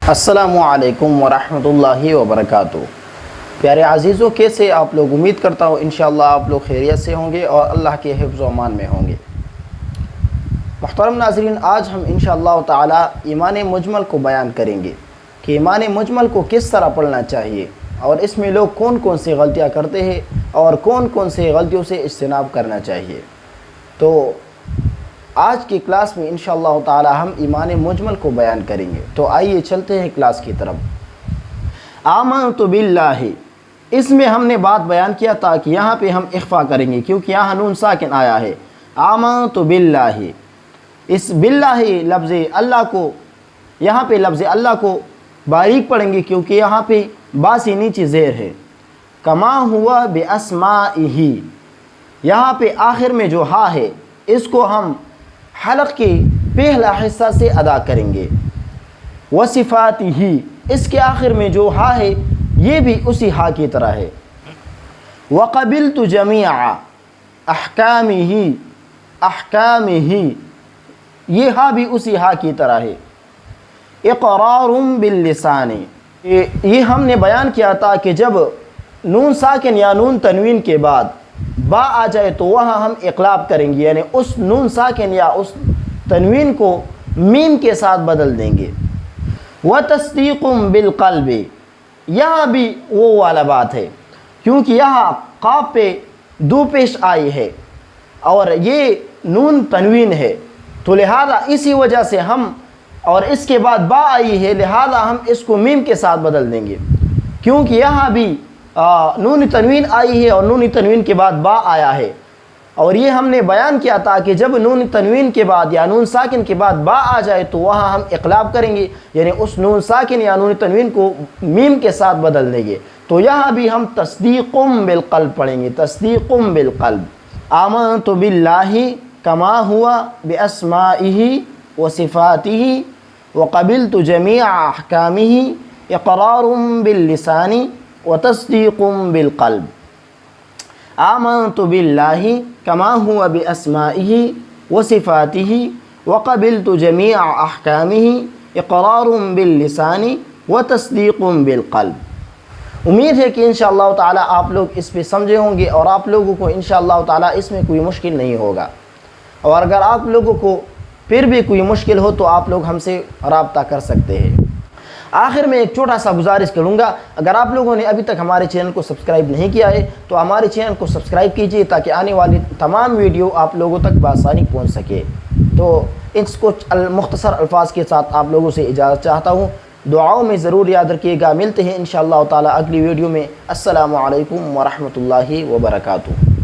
السلام علیکم ورحمۃ اللہ وبرکاتہ۔ پیارے عزیزوں، کیسے آپ لوگ؟ امید کرتا ہوں انشاءاللہ آپ لوگ خیریت سے ہوں گے اور اللہ کے حفظ و امان میں ہوں گے۔ محترم ناظرین، آج ہم انشاءاللہ تعالی ایمان مجمل کو بیان کریں گے کہ ایمان مجمل کو کس طرح پڑھنا چاہیے اور اس میں لوگ کون کون سی غلطیاں کرتے ہیں اور کون کون سی غلطیوں سے اجتناب کرنا چاہیے۔ تو آج کی کلاس میں انشاءاللہ تعالی ہم ایمان مجمل کو بیان کریں گے۔ تو آئیے چلتے ہیں کلاس کی طرف۔ آمنت باللہ، اس میں ہم نے بات بیان کیا تھا کہ یہاں پہ ہم اخفا کریں گے کیونکہ یہاں نون ساکن آیا ہے۔ آمنت باللہ، اس باللہ لفظ اللہ کو، یہاں پہ لفظ اللہ کو باریک پڑھیں گے کیونکہ یہاں پہ با سے نیچے زیر ہے۔ کما ہوا باسمائہ، یہاں پہ آخر میں جو ہا ہے اس کو ہم حلق کے پہلا حصہ سے ادا کریں گے۔ وصفاتہ، اس کے آخر میں جو ہا ہے یہ بھی اسی ہا کی طرح ہے۔ وقبلت جمیع احکامہ، احکامہ، یہ ہا بھی اسی ہا کی طرح ہے۔ اقرار باللسان، یہ ہم نے بیان کیا تھا کہ جب نون ساکن یا نون تنوین کے بعد با آ جائے تو وہاں ہم اقلاب کریں گے، یعنی اس نون ساکن یا اس تنوین کو میم کے ساتھ بدل دیں گے۔ وتصدیق بالقلب، یہاں بھی وہ والا بات ہے کیونکہ یہاں قاف پہ دو پیش آئی ہے اور یہ نون تنوین ہے، تو لہذا اسی وجہ سے ہم، اور اس کے بعد با آئی ہے لہذا ہم اس کو میم کے ساتھ بدل دیں گے کیونکہ یہاں بھی نون تنوین آئی ہے اور نون تنوین کے بعد با آیا ہے۔ اور یہ ہم نے بیان کیا تھا کہ جب نون تنوین کے بعد یا نون ساکن کے بعد با آ جائے تو وہاں ہم اقلاب کریں گے، یعنی اس نون ساکن یا نون تنوین کو میم کے ساتھ بدل دیں گے۔ تو یہاں بھی ہم تصدیق بالقلب پڑھیں گے، تصدیق بالقلب۔ آمنت باللہ کما ہوا باسمائہ وصفاتہ وقبلت جمیع احکامہ اقرار باللسان وتصدیق بالقلب۔ آمنت باللہ کما ہوا باسمائہ وصفاتہ وقبلت جمیع احکامہ اقرار باللسان وتصدیق بالقلب۔ امید ہے کہ انشاءاللہ تعالی آپ لوگ اس پہ سمجھے ہوں گے اور آپ لوگوں کو انشاءاللہ تعالی اس میں کوئی مشکل نہیں ہوگا، اور اگر آپ لوگوں کو پھر بھی کوئی مشکل ہو تو آپ لوگ ہم سے رابطہ کر سکتے ہیں۔ آخر میں ایک چھوٹا سا گزارش کروں گا، اگر آپ لوگوں نے ابھی تک ہمارے چینل کو سبسکرائب نہیں کیا ہے تو ہمارے چینل کو سبسکرائب کیجئے تاکہ آنے والی تمام ویڈیو آپ لوگوں تک بآسانی پہنچ سکے۔ تو اس کو مختصر الفاظ کے ساتھ آپ لوگوں سے اجازت چاہتا ہوں، دعاؤں میں ضرور یاد رکھیے گا۔ ملتے ہیں انشاءاللہ تعالی اگلی ویڈیو میں۔ السلام علیکم ورحمۃ اللہ وبرکاتہ۔